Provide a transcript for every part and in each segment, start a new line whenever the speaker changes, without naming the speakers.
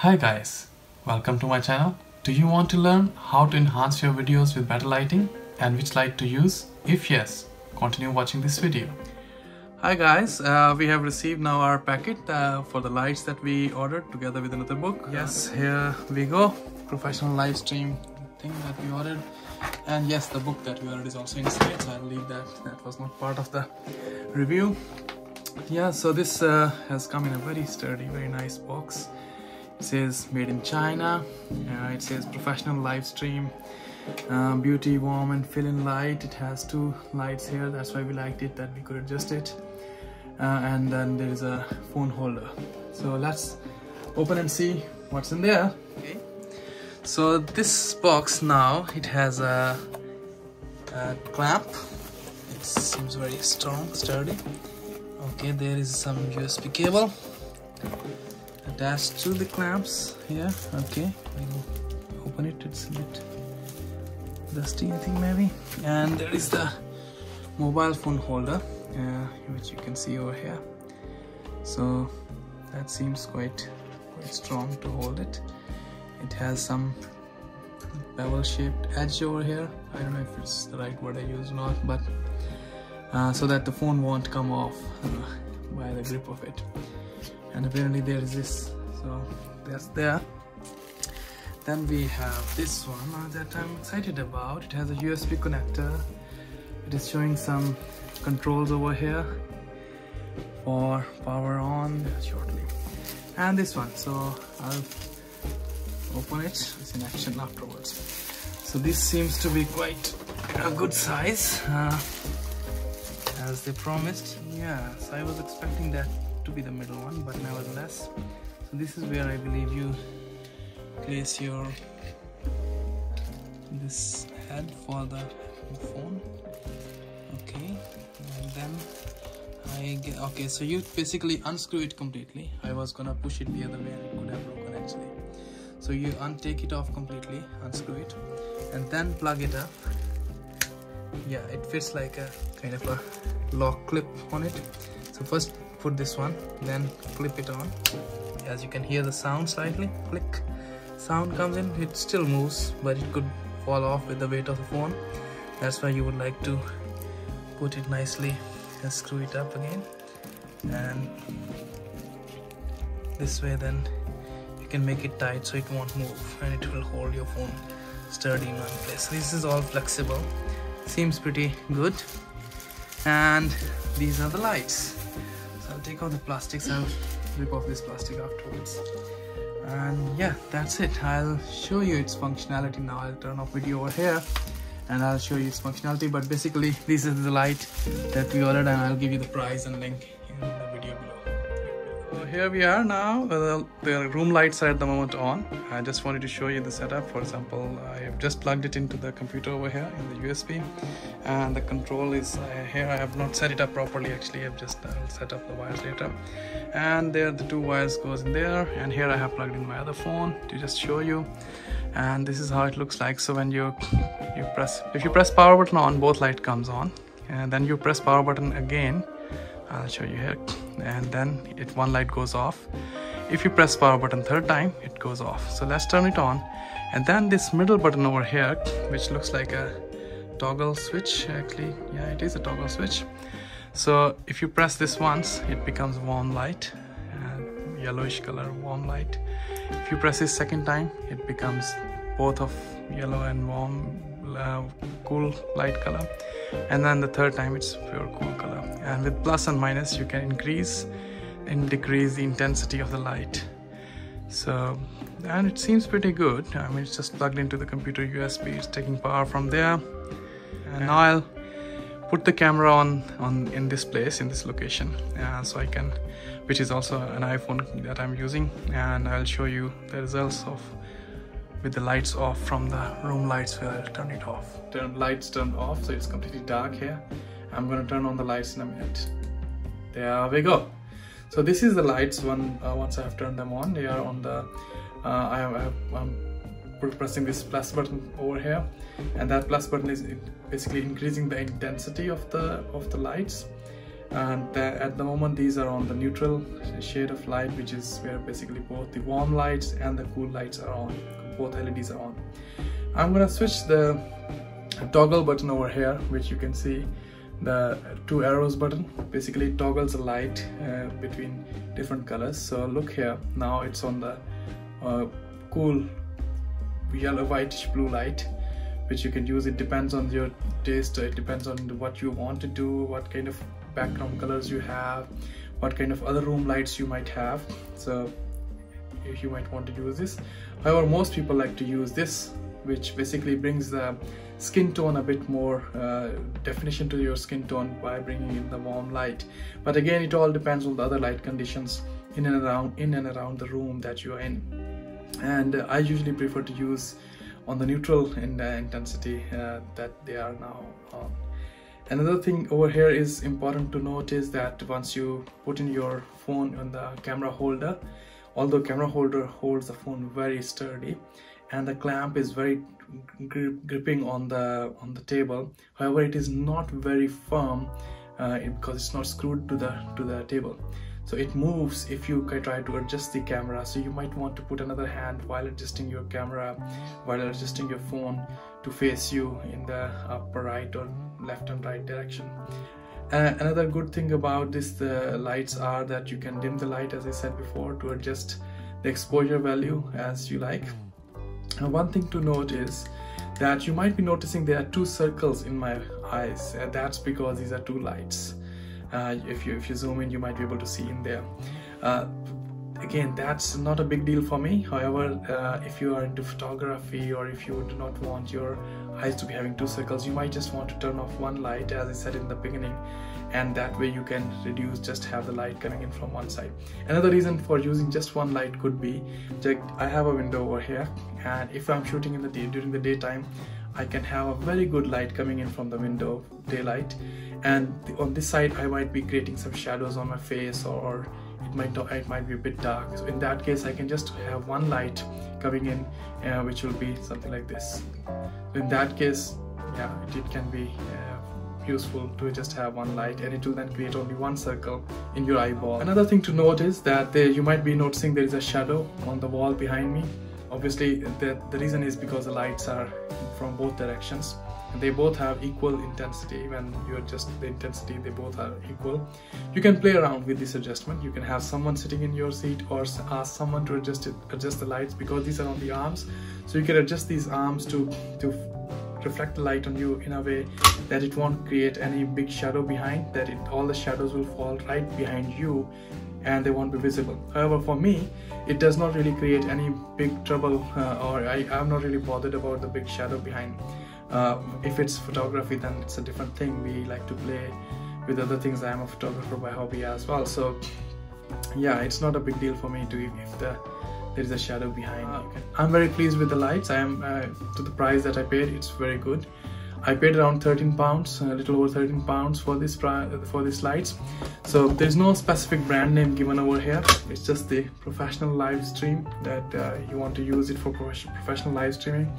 Hi guys, welcome to my channel. Do you want to learn how to enhance your videos with better lighting and which light to use? If yes, continue watching this video. Hi guys, we have received now our packet for the lights that we ordered together with another book. Yes, here we go, professional live stream thing that we ordered. And yes, the book that we ordered is also inside, so I'll leave that. That was not part of the review. Yeah, so this has come in a very sturdy, very nice box. It says made in China. It says professional live stream, beauty, warm and fill-in light. It has two lights here, that's why we liked it, that we could adjust it. And then there is a phone holder. So let's open and see what's in there. Okay. So this box now, it has a clamp. It seems very strong, sturdy. Okay, there is some USB cable attached to the clamps here. Okay, we'll open it. It's a bit dusty, I think, maybe. And there is the mobile phone holder, which you can see over here. So that seems quite strong to hold it. It has some bevel shaped edge over here. I don't know if it's the right word I use or not, but so that the phone won't come off by the grip of it. And apparently there is this, so that's there. Then we have this one that I'm excited about. It has a USB connector. It is showing some controls over here for power on shortly. And this one, so I'll open it. It's in action afterwards. So this seems to be quite a good size, as they promised. Yeah, so I was expecting that to be the middle one, but nevertheless. So this is where I believe you place your this head for the phone. Okay, and then I get, okay, so you basically unscrew it completely. I was gonna push it the other way and it could have broken actually. So you untake it off completely, unscrew it, and then plug it up. Yeah, it fits like a kind of a lock clip on it. So first put this one, then clip it on. As you can hear the sound slightly, click sound comes in. It still moves, but it could fall off with the weight of the phone. That's why you would like to put it nicely and screw it up again, and this way then you can make it tight so it won't move and it will hold your phone sturdy in one place. This is all flexible, seems pretty good. And these are the lights. So I'll take out the plastics, I'll rip off this plastic afterwards. And yeah, that's it. I'll show you its functionality now. I'll turn off video over here and I'll show you its functionality. But basically this is the light that we ordered, and I'll give you the price and link in the video below. So here we are now. The room lights are at the moment on. I just wanted to show you the setup. For example, I have just plugged it into the computer over here in the USB, and the control is here. I have not set it up properly actually. I'll set up the wires later. And there the two wires goes in there, and here I have plugged in my other phone to just show you. And this is how it looks like. So when if you press power button on, both light comes on, and then you press power button again. I'll show you here, and then one light goes off. If you press power button third time, it goes off. So let's turn it on. And then this middle button over here, which looks like a toggle switch, actually, yeah, it is a toggle switch. So if you press this once, it becomes warm light, yellowish color warm light. If you press this second time, it becomes both of yellow and warm cool light color. And then the third time it's pure cool color. And with plus and minus, you can increase and decrease the intensity of the light. So, and it seems pretty good. I mean, it's just plugged into the computer USB. It's taking power from there. And now I'll put the camera on in this place, in this location, so I can, which is also an iPhone that I'm using, and I'll show you the results of with the lights off from the room lights. Where I'll turn it off. Lights turned off, so it's completely dark here. I'm gonna turn on the lights in a minute. There we go. So this is the lights once I have turned them on. They are on the I'm pressing this plus button over here, and that plus button is basically increasing the intensity of the lights.
and at the moment these are on the neutral shade of light, which is where basically both the warm lights and the cool lights are on, both LEDs are on. I'm gonna switch the toggle button over here, which you can see the 2 arrows button. Basically it toggles the light between different colors. So look here, now it's on the cool yellow whitish blue light, which you can use. It depends on your taste, it depends on what you want to do, what kind of background colors you have, what kind of other room lights you might have. So if you might want to use this. However, most people like to use this, which basically brings the skin tone a bit more definition to your skin tone by bringing in the warm light. But again, it all depends on the other light conditions in and around the room that you are in. And I usually prefer to use on the neutral intensity that they are now on. Another thing over here is important to note is that once you put in your phone on the camera holder, although camera holder holds the phone very sturdy and the clamp is very gripping on the table, however it is not very firm because it's not screwed to the table. So it moves if you try to adjust the camera. So you might want to put another hand while adjusting your camera, while adjusting your phone to face you in the upper right or left and right direction. Another good thing about this the lights are that you can dim the light, as I said before, to adjust the exposure value as you like. And one thing to note is that you might be noticing there are 2 circles in my eyes. That's because these are 2 lights. If you zoom in, you might be able to see in there. Again, that's not a big deal for me. However, if you are into photography or if you do not want your eyes to be having 2 circles, you might just want to turn off one light, as I said in the beginning, and that way you can reduce, just have the light coming in from one side. Another reason for using just one light could be that I have a window over here, and if I'm shooting in the during the daytime, I can have a very good light coming in from the window, daylight, and on this side I might be creating some shadows on my face, or it might be a bit dark. So in that case, I can just have one light coming in, which will be something like this. So in that case, yeah, it can be useful to just have one light, and it will then create only one circle in your eyeball. Another thing to note is that you might be noticing there is a shadow on the wall behind me. Obviously, the reason is because the lights are from both directions. They both have equal intensity. When you adjust the intensity, they both are equal. You can play around with this adjustment. You can have someone sitting in your seat or ask someone to adjust the lights, because these are on the arms. So you can adjust these arms to reflect the light on you in a way that it won't create any big shadow behind, that all the shadows will fall right behind you and they won't be visible. However, for me, it does not really create any big trouble, or I'm not really bothered about the big shadow behind. If it's photography, then it's a different thing. We like to play with other things. I am a photographer by hobby as well, so yeah, it's not a big deal for me if there is a shadow behind. I'm very pleased with the lights. I am to the price that I paid. It's very good. I paid around £13, a little over £13 for these lights. So there's no specific brand name given over here. It's just the professional live stream that you want to use it for professional live streaming.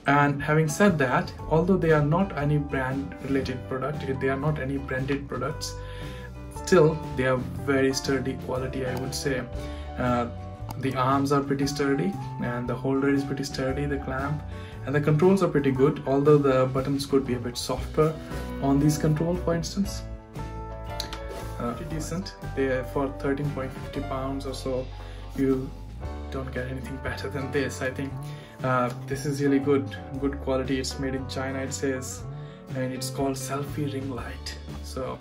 And having said that, although they are not any brand related product, they are not any branded products, still they are very sturdy quality, I would say. The arms are pretty sturdy, and the holder is pretty sturdy, the clamp, and the controls are pretty good, although the buttons could be a bit softer on these controls, for instance. Pretty decent. They are for £13.50 or so. You don't get anything better than this, I think. This is really good quality. It's made in China, it says, and it's called selfie ring light. So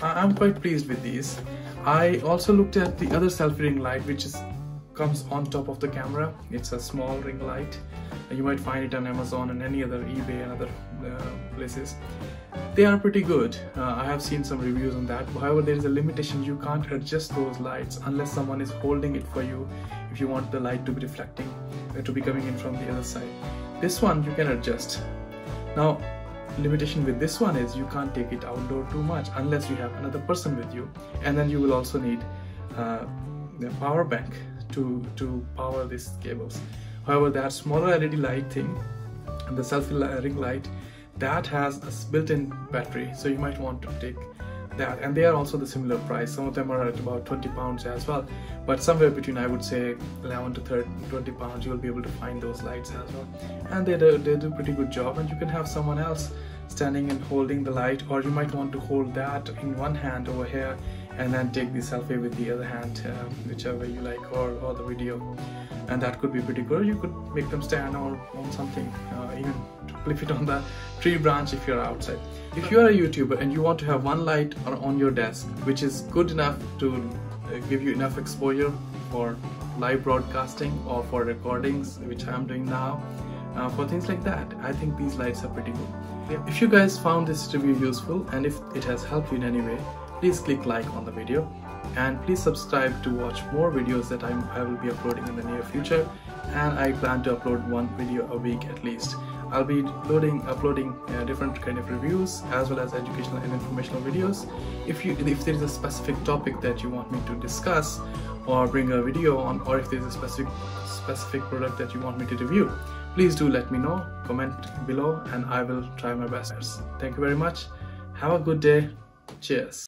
I'm quite pleased with these. I also looked at the other selfie ring light, which comes on top of the camera. It's a small ring light. You might find it on Amazon and any other eBay and other places. They are pretty good. I have seen some reviews on that. However, there is a limitation. You can't adjust those lights unless someone is holding it for you, if you want the light to be reflecting, to be coming in from the other side. This one you can adjust. Now, limitation with this one is you can't take it outdoor too much unless you have another person with you, and then you will also need the power bank to power these cables. However, that smaller LED light thing, the selfie ring light, that has a built-in battery, so you might want to take that, and they are also the similar price. Some of them are at about 20 pounds as well, but somewhere between, I would say, 11 to 20 pounds, you'll be able to find those lights as well. And they do pretty good job, and you can have someone else standing and holding the light, or you might want to hold that in one hand over here and then take the selfie with the other hand, whichever you like, or the video, and that could be pretty good. You could make them stand or on something, even to clip it on the tree branch if you're outside. If you are a YouTuber and you want to have one light on your desk which is good enough to give you enough exposure for live broadcasting or for recordings, which I'm doing now, for things like that, I think these lights are pretty good. If you guys found this review useful and if it has helped you in any way, please click like on the video, and please subscribe to watch more videos that I will be uploading in the near future, and I plan to upload one video a week at least. I'll be uploading different kind of reviews as well as educational and informational videos. If there is a specific topic that you want me to discuss or bring a video on, or if there's a specific product that you want me to review, please do let me know, comment below, and I will try my best. Thank you very much. Have a good day. Cheers.